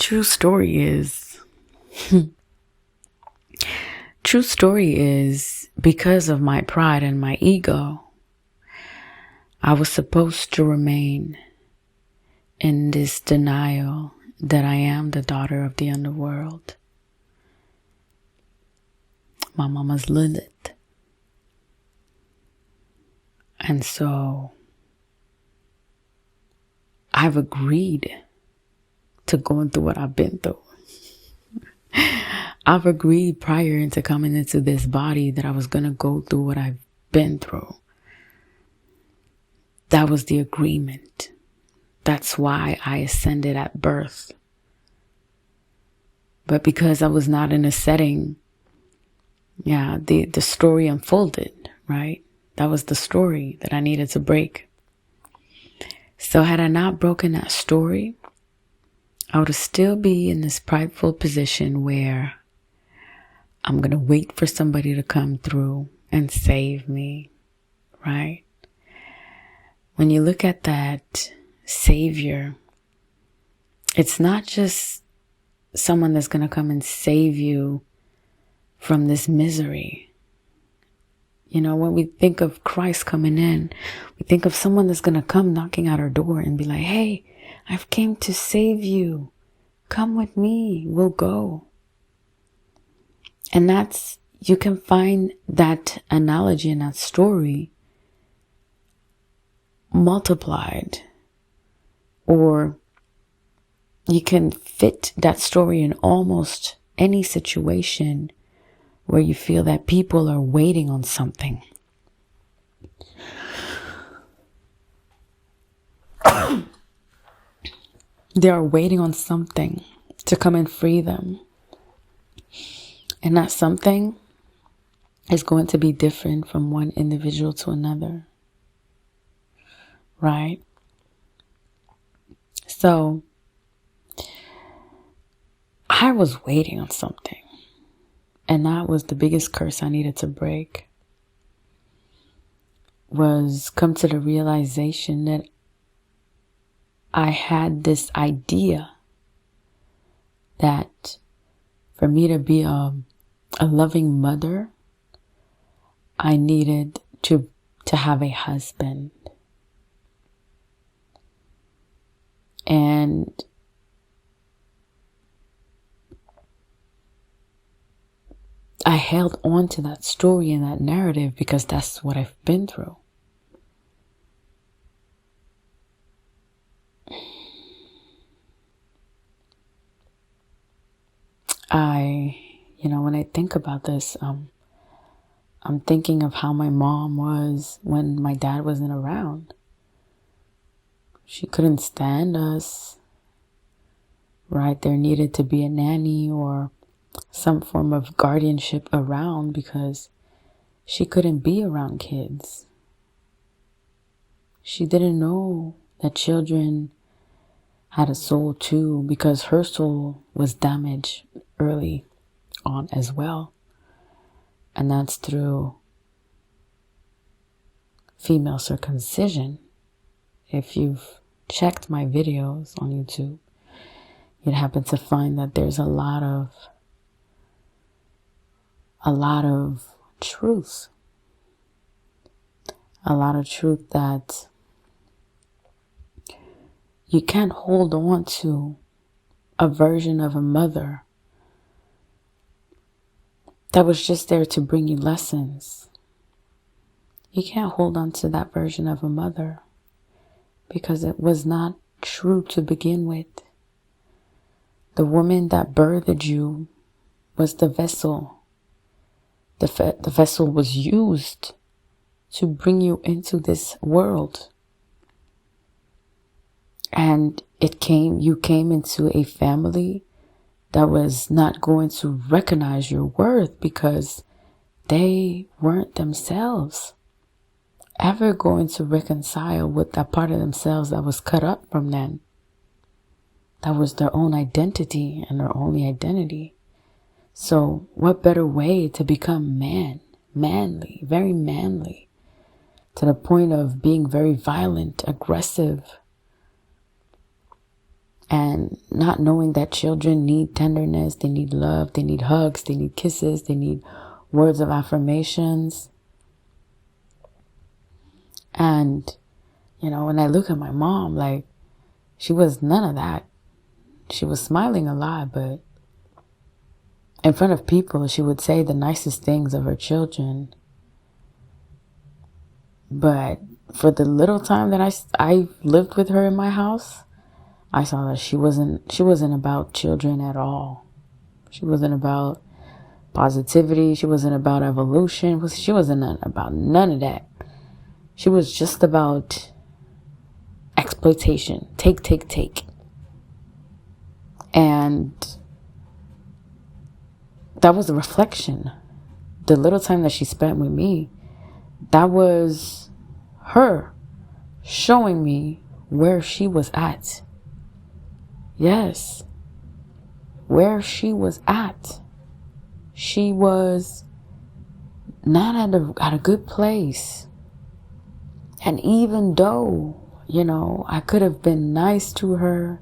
true story is, true story is because of my pride and my ego, I was supposed to remain in this denial that I am the daughter of the underworld. My mama's Lilith. And so I've agreed to going through what I've been through. I've agreed prior into coming into this body that I was going to go through what I've been through. That was the agreement. That's why I ascended at birth. But because I was not in a setting, the story unfolded, right? That was the story that I needed to break. So had I not broken that story, I would still be in this prideful position where I'm going to wait for somebody to come through and save me, right? When you look at that savior, it's not just someone that's going to come and save you from this misery. You know, when we think of Christ coming in, we think of someone that's going to come knocking at our door and be like, hey, I've came to save you. Come with me. We'll go. And you can find that analogy in that story multiplied, or you can fit that story in almost any situation where you feel that people are waiting on something. They are waiting on something to come and free them. And that something is going to be different from one individual to another. Right? So I was waiting on something. And that was the biggest curse I needed to break. Was come to the realization that I had this idea that for me to be a loving mother, I needed to have a husband. And I held on to that story and that narrative because that's what I've been through. When I think about this, I'm thinking of how my mom was when my dad wasn't around. She couldn't stand us, right? There needed to be a nanny or some form of guardianship around because she couldn't be around kids. She didn't know that children had a soul too, because her soul was damaged early on as well. And that's through female circumcision. If you've checked my videos on YouTube, you'd happen to find that there's a lot of truth. A lot of truth that you can't hold on to a version of a mother that was just there to bring you lessons. You can't hold on to that version of a mother because it was not true to begin with. The woman that birthed you was the vessel. The vessel was used to bring you into this world. And you came into a family that was not going to recognize your worth because they weren't themselves ever going to reconcile with that part of themselves that was cut up from them. That was their own identity and their only identity. So what better way to become manly, very manly, to the point of being very violent, aggressive, and and not knowing that children need tenderness, they need love, they need hugs, they need kisses, they need words of affirmations. And, you know, when I look at my mom, like, she was none of that. She was smiling a lot, but in front of people, she would say the nicest things of her children. But for the little time that I lived with her in my house, I saw that she wasn't about children at all. She wasn't about positivity. She wasn't about evolution. She wasn't about none of that. She was just about exploitation. Take. And that was a reflection. The little time that she spent with me, that was her showing me where she was at. Yes, where she was at. She was not at a good place. And even though, you know, I could have been nice to her,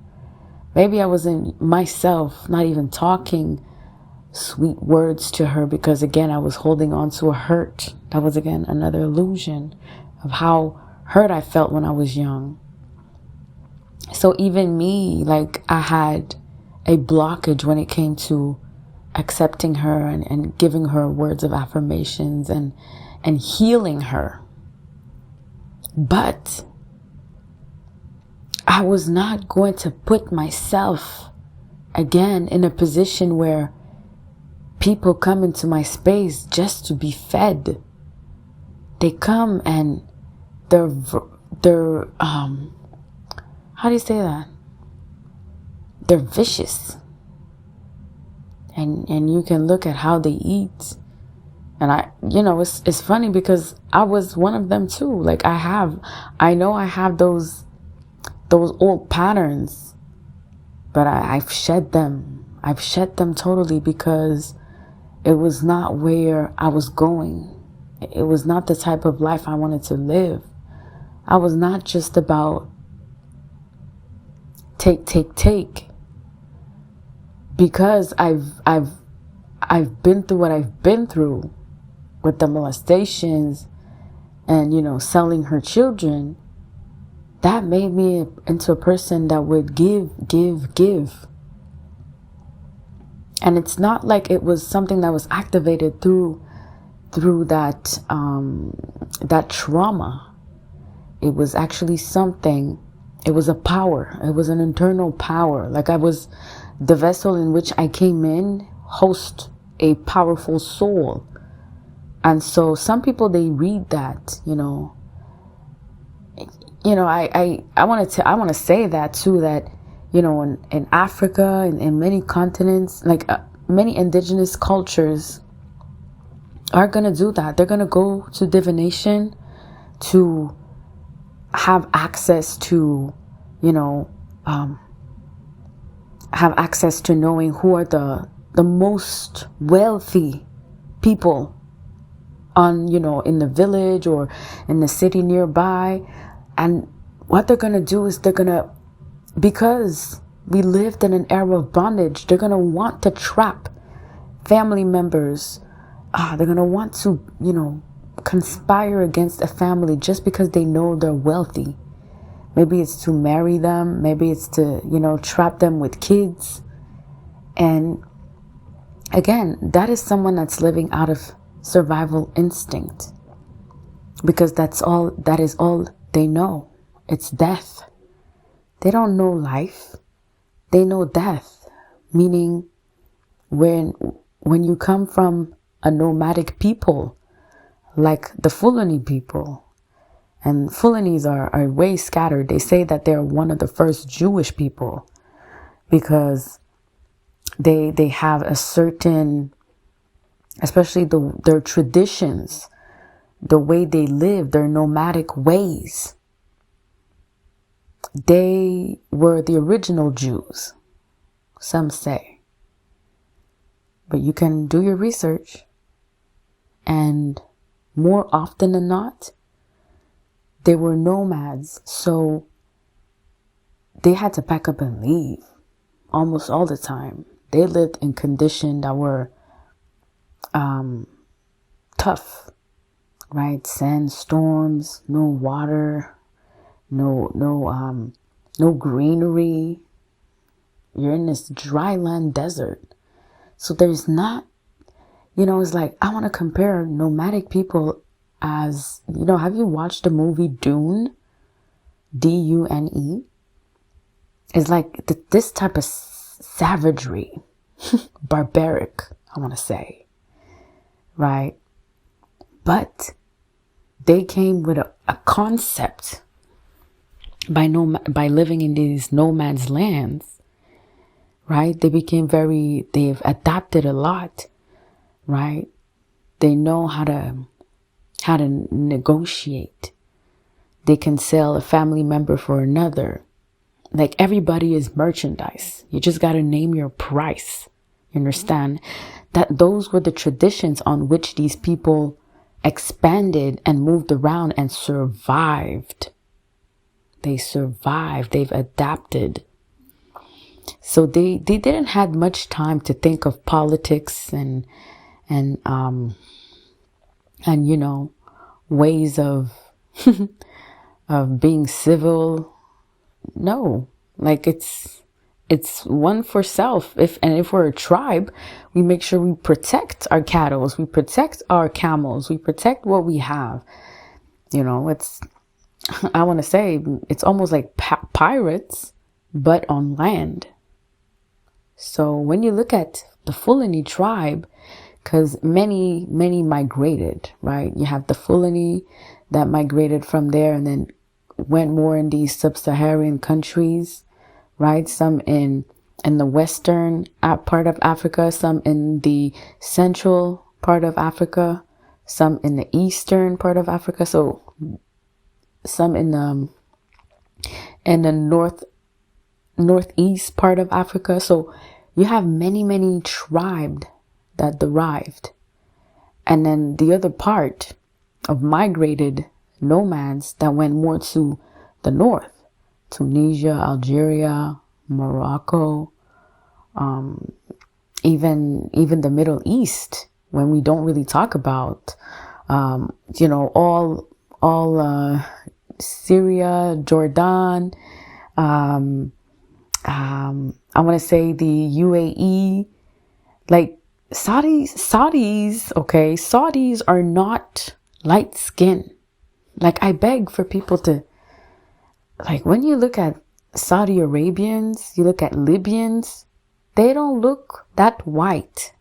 maybe I wasn't myself, not even talking sweet words to her, because again, I was holding on to a hurt. That was again another illusion of how hurt I felt when I was young. So even me, like, I had a blockage when it came to accepting her and giving her words of affirmations and healing her. But I was not going to put myself again in a position where people come into my space just to be fed. They come and they're how do you say that? They're vicious. And you can look at how they eat. And it's funny because I was one of them too. Like I know I have those old patterns, but I've shed them. I've shed them totally because it was not where I was going. It was not the type of life I wanted to live. I was not just about take. Because I've been through what I've been through with the molestations and, you know, selling her children, that made me into a person that would give. And it's not like it was something that was activated through that trauma. It was actually something. It was a power. It was an internal power. Like the vessel in which I came in host a powerful soul. And so some people, they read that, I want to say that too, that, in Africa and in many continents, like many indigenous cultures are going to do that. They're going to go to divination to have access to, have access to knowing who are the most wealthy people in the village or in the city nearby. And what they're going to do is because we lived in an era of bondage, they're going to want to trap family members. They're going to want to, conspire against a family just because they know they're wealthy. Maybe it's to marry them. Maybe it's to, trap them with kids. And again, that is someone that's living out of survival instinct, because that is all they know. It's death. They don't know life. They know death. Meaning when you come from a nomadic people, like the Fulani people, and Fulanis are way scattered. They say that they're one of the first Jewish people because they have a certain, especially their traditions, the way they live, their nomadic ways. They were the original Jews, some say. But you can do your research, and more often than not, they were nomads, so they had to pack up and leave. almost all the time. They lived in conditions that were tough, right? Sandstorms, no water, no greenery. You're in this dry land desert. So there's not, it's like, I want to compare nomadic people as, have you watched the movie Dune? Dune? It's like this type of savagery, barbaric, I want to say, right? But they came with a concept by living in these nomads' lands, right? They've adapted a lot, right? They know how to negotiate. They can sell a family member for another. Like, everybody is merchandise. You just got to name your price. You understand? That those were the traditions on which these people expanded and moved around and survived. They survived. They've adapted. So they didn't have much time to think of politics and ways of of being civil. No, like it's one for self. If we're a tribe, we make sure we protect our cattle, we protect our camels, we protect what we have. I want to say it's almost like pirates, but on land. So when you look at the Fulani tribe, because many migrated, right? You have the Fulani that migrated from there and then went more in these sub-Saharan countries, right? Some in the western part of Africa, some in the central part of Africa, some in the eastern part of Africa. So some in the northeast part of Africa. So you have many tribes that derived. And then the other part of migrated nomads that went more to the north, Tunisia, Algeria, Morocco, even the Middle East, when we don't really talk about, all Syria, Jordan, I want to say the UAE, like Saudis, okay, Saudis are not light skinned. Like, I beg for people to, like, when you look at Saudi Arabians, you look at Libyans, they don't look that white.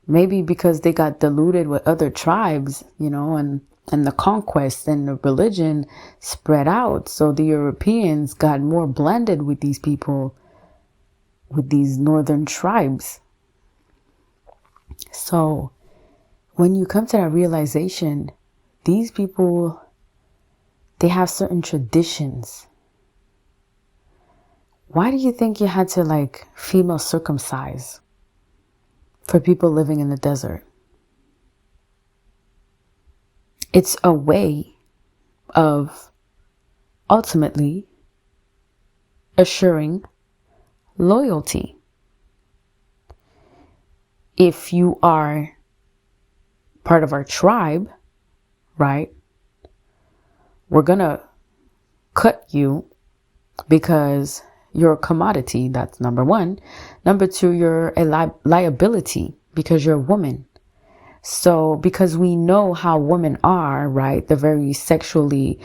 Maybe because they got diluted with other tribes, and the conquest and the religion spread out. So the Europeans got more blended with these people, with these northern tribes. So when you come to that realization, these people, they have certain traditions. Why do you think you had to female circumcise for people living in the desert? It's a way of ultimately assuring loyalty. If you are part of our tribe, right, we're gonna cut you because you're a commodity. That's number one. Number two, you're a liability because you're a woman. So because we know how women are, right, they're very sexually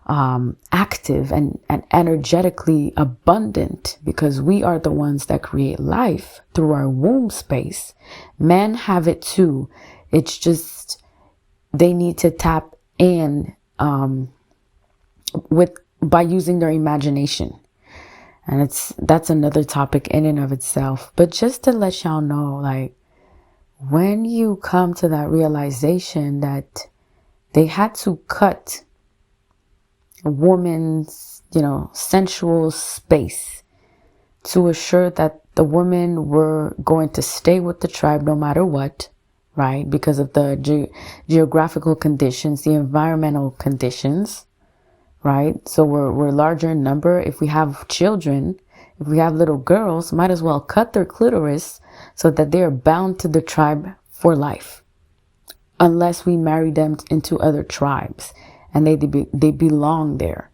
active and energetically abundant, because we are the ones that create life through our womb space. Men have it too. It's just they need to tap in by using their imagination. And that's another topic in and of itself. But just to let y'all know, when you come to that realization that they had to cut a woman's, sensual space to assure that the women were going to stay with the tribe no matter what, right? Because of the geographical conditions, the environmental conditions, right? So we're larger in number. If we have children, if we have little girls, might as well cut their clitoris so that they are bound to the tribe for life, unless we marry them into other tribes and they belong there.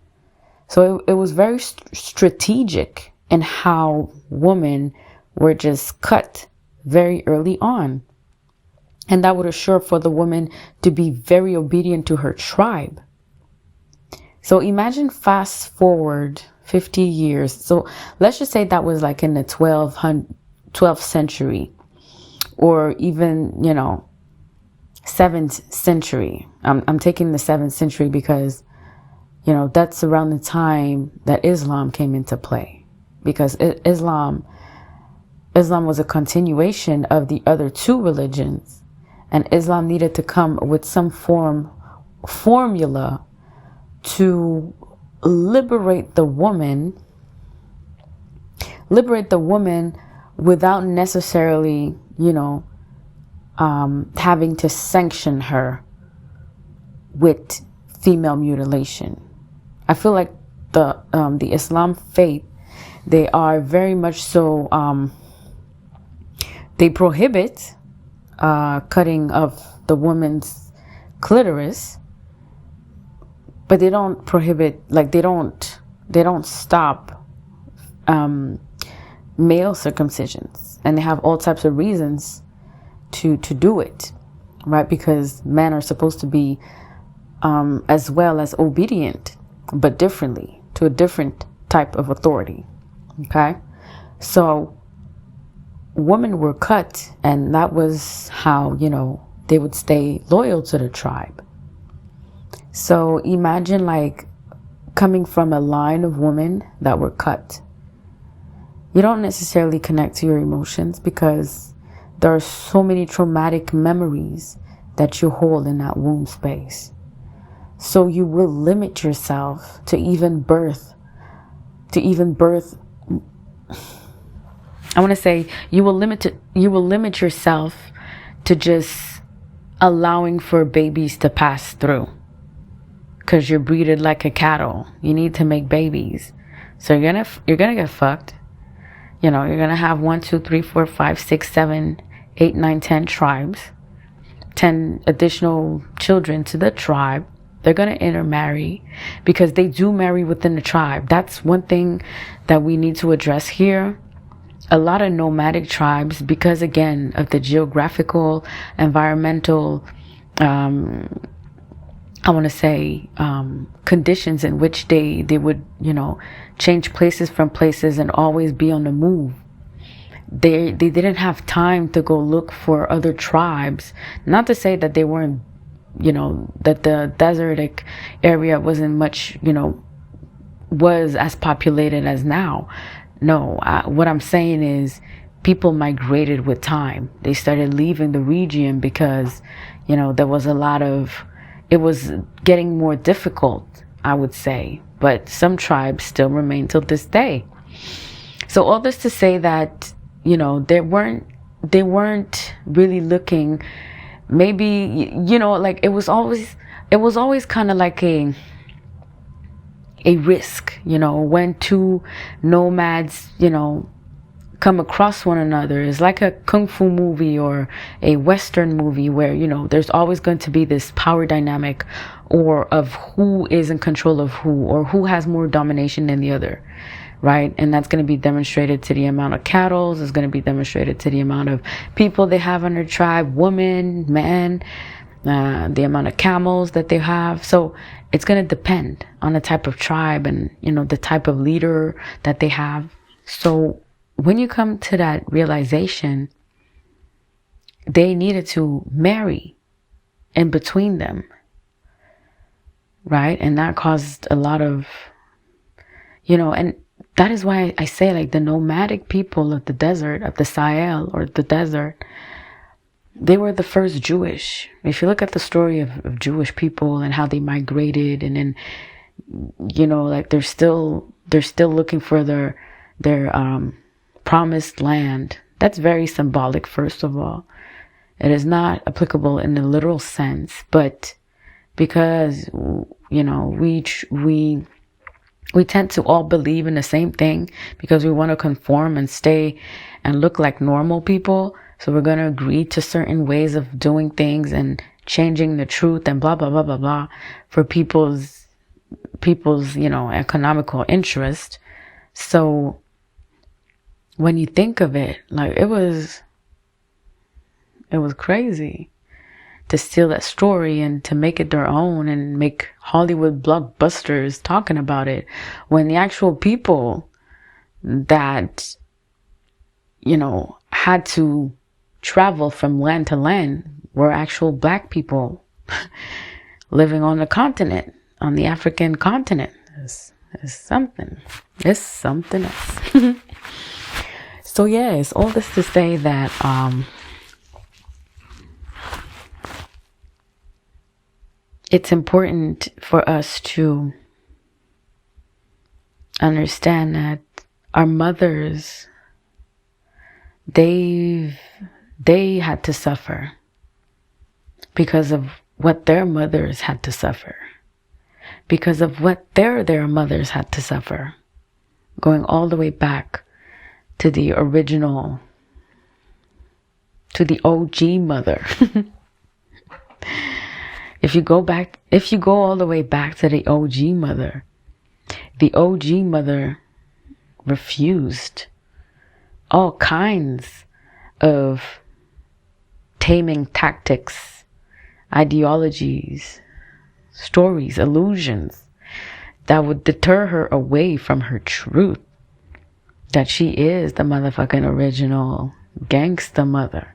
So it was very strategic in how women were just cut very early on. And that would assure for the woman to be very obedient to her tribe. So imagine fast forward 50 years. So let's just say that was like in the 12th century, or even, 7th century. I'm taking the 7th century because, that's around the time that Islam came into play, because Islam was a continuation of the other two religions, and Islam needed to come with some formula to liberate the woman without necessarily, having to sanction her with female mutilation. I feel like the Islam faith, they are very much so, they prohibit cutting of the woman's clitoris, but they don't prohibit, like they don't stop male circumcisions, and they have all types of reasons to do it, right? Because men are supposed to be as well as obedient, but differently, to a different type of authority. Okay, so women were cut, and that was how, they would stay loyal to the tribe. So imagine like coming from a line of women that were cut. You don't necessarily connect to your emotions because there are so many traumatic memories that you hold in that womb space. So you will limit yourself to even birth. I want to say you will limit yourself to just allowing for babies to pass through, because you're breeded like a cattle. You need to make babies, so you're gonna get fucked. You're gonna have 1, 2, 3, 4, 5, 6, 7, 8, 9, 10 tribes, 10 additional children to the tribe. They're gonna intermarry, because they do marry within the tribe. That's one thing that we need to address here. A lot of nomadic tribes, because again of the geographical, environmental, I want to say conditions in which they would, change places from places and always be on the move. They didn't have time to go look for other tribes. Not to say that they weren't, that the desertic area wasn't much, was as populated as now. No, what I'm saying is people migrated with time. They started leaving the region because, there was a lot of, it was getting more difficult, I would say. But some tribes still remain till this day. So all this to say that, they weren't really looking, maybe, like it was always kind of like a risk, when two nomads, come across one another. It's like a kung fu movie or a Western movie where, there's always going to be this power dynamic, or of who is in control of who, or who has more domination than the other, right? And that's going to be demonstrated to the amount of cattle. It's going to be demonstrated to the amount of people they have on their tribe, women, men, the amount of camels that they have. So it's going to depend on the type of tribe and, the type of leader that they have. So when you come to that realization, they needed to marry in between them, right? And that caused a lot of, and that is why I say, like, the nomadic people of the desert, of the Sahel or the desert, they were the first Jewish. If you look at the story of Jewish people and how they migrated, and then, like they're still looking for their promised land. That's very symbolic, first of all. It is not applicable in the literal sense, but because, we We tend to all believe in the same thing because we want to conform and stay and look like normal people. So we're going to agree to certain ways of doing things and changing the truth and blah, blah, blah, blah, blah for people's, economical interest. So when you think of it, like it was crazy to steal that story and to make it their own and make Hollywood blockbusters talking about it when the actual people that, had to travel from land to land were actual black people living on the continent, on the African continent. It's something. It's something else. So yes, all this to say that it's important for us to understand that our mothers, they had to suffer because of what their mothers had to suffer, because of what their mothers had to suffer, going all the way back to the original, to the OG mother. If you go all the way back to the OG mother refused all kinds of taming tactics, ideologies, stories, illusions that would deter her away from her truth, that she is the motherfucking original gangsta mother.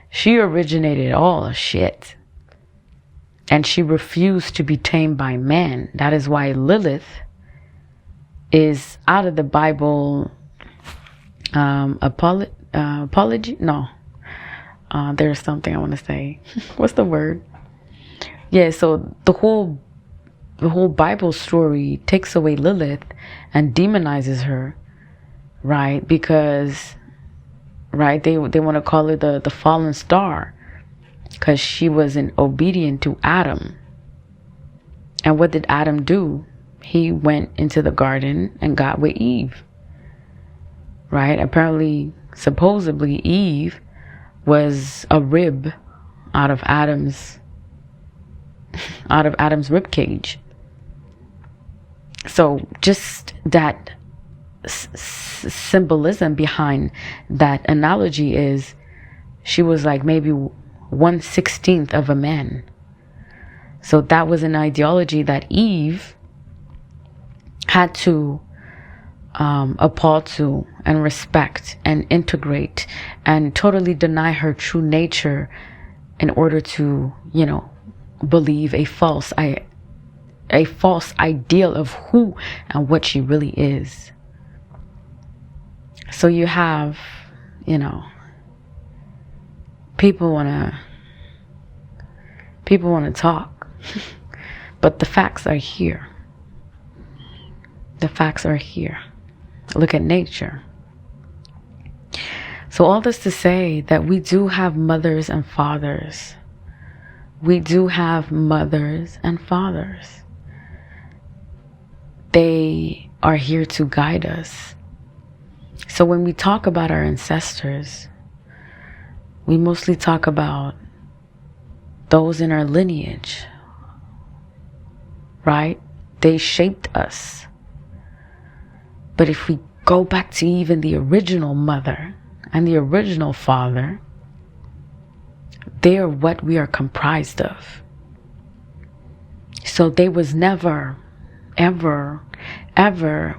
She originated all the shit. And she refused to be tamed by man. That is why Lilith is out of the Bible. Apology? No. There's something I want to say. What's the word? Yeah, so the whole Bible story takes away Lilith and demonizes her, right? Because, right, they want to call her the fallen star because she wasn't obedient to Adam. And what did Adam do? He went into the garden and got with Eve, right? Apparently, supposedly, Eve was a rib out of Adam's rib cage. So just that symbolism behind that analogy is she was like maybe 1/16 of a man. So that was an ideology that Eve had to appall to and respect and integrate and totally deny her true nature in order to, believe a false ideal of who and what she really is. So you have, people want to talk, but the facts are here. The facts are here. Look at nature. So all this to say that we do have mothers and fathers. We do have mothers and fathers. They are here to guide us. So when we talk about our ancestors, we mostly talk about those in our lineage, right? They shaped us. But if we go back to even the original mother and the original father, they are what we are comprised of. So they was never, ever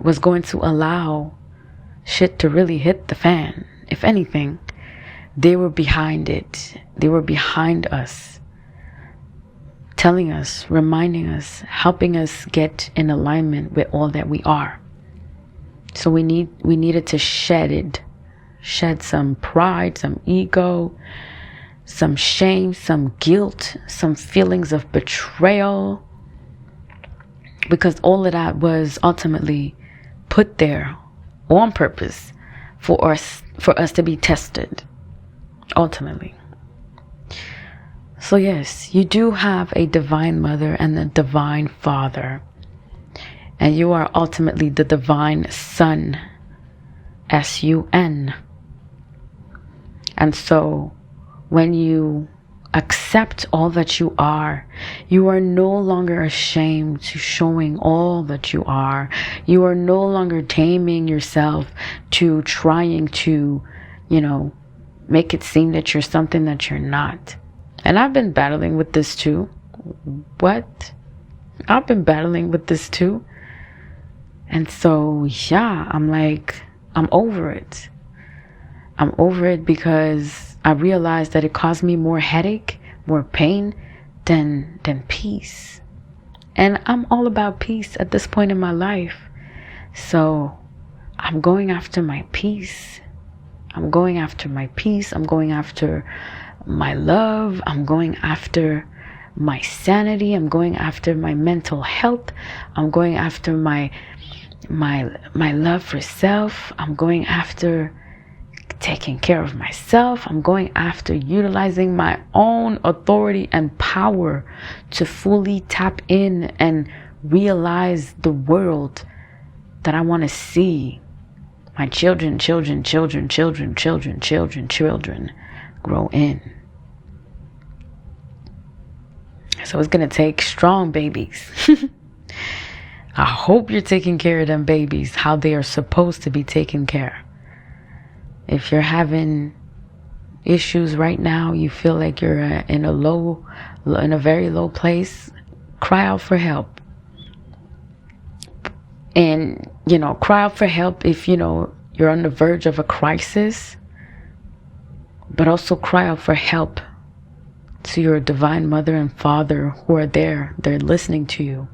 was going to allow shit to really hit the fan. If anything, they were behind it. They were behind us, telling us, reminding us, helping us get in alignment with all that we are. So we needed to shed some pride, some ego, some shame, some guilt, some feelings of betrayal, because all of that was ultimately put there on purpose for us to be tested, ultimately. So yes, you do have a divine mother and a divine father. And you are ultimately the divine sun, S-U-N. And so when you accept all that you are no longer ashamed to showing all that you are. You are no longer taming yourself to trying to, make it seem that you're something that you're not. And I've been battling with this too. What? I've been battling with this too. And so, yeah, I'm over it. I'm over it because I realized that it caused me more headache, more pain than peace. And I'm all about peace at this point in my life. So I'm going after my peace. I'm going after my peace. I'm going after my love. I'm going after my sanity. I'm going after my mental health. I'm going after my love for self. I'm going after taking care of myself. I'm going after utilizing my own authority and power to fully tap in and realize the world that I want to see my children grow in. So it's going to take strong babies. I hope you're taking care of them babies how they are supposed to be taken care. If you're having issues right now, you feel like you're in a very low place, cry out for help. And, cry out for help if, you're on the verge of a crisis, but also cry out for help to your divine mother and father who are there. They're listening to you,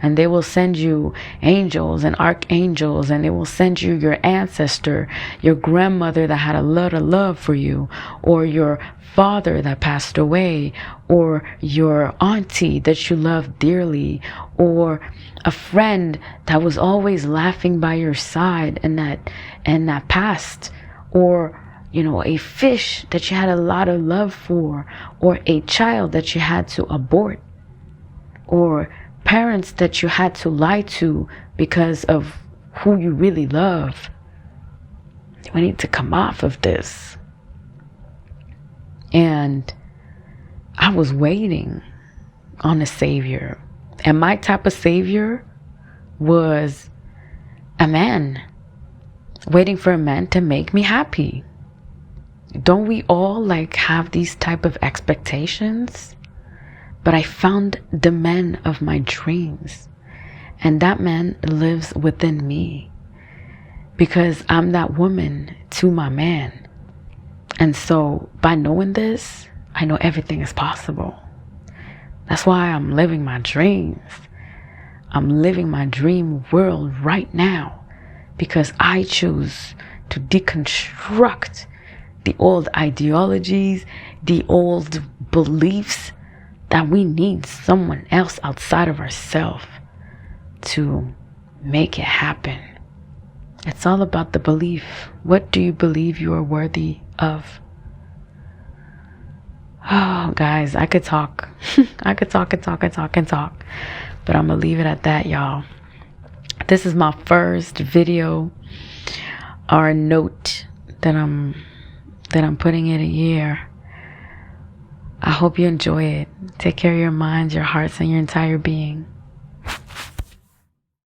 and they will send you angels and archangels, and they will send you your ancestor, your grandmother that had a lot of love for you, or your father that passed away, or your auntie that you loved dearly, or a friend that was always laughing by your side and that passed, or a fish that you had a lot of love for, or a child that you had to abort, or parents that you had to lie to because of who you really love. We need to come off of this. And I was waiting on a savior. And my type of savior was a man. Waiting for a man to make me happy. Don't we all have these type of expectations? But I found the man of my dreams, and that man lives within me because I'm that woman to my man. And so by knowing this, I know everything is possible. That's why I'm living my dreams. I'm living my dream world right now because I choose to deconstruct the old ideologies, the old beliefs that we need someone else outside of ourselves to make it happen. It's all about the belief. What do you believe you are worthy of? Oh, guys, I could talk. I could talk and talk and talk and talk. But I'm going to leave it at that, y'all. This is my first video or note that I'm putting in a year. I hope you enjoy it. Take care of your minds, your hearts, and your entire being.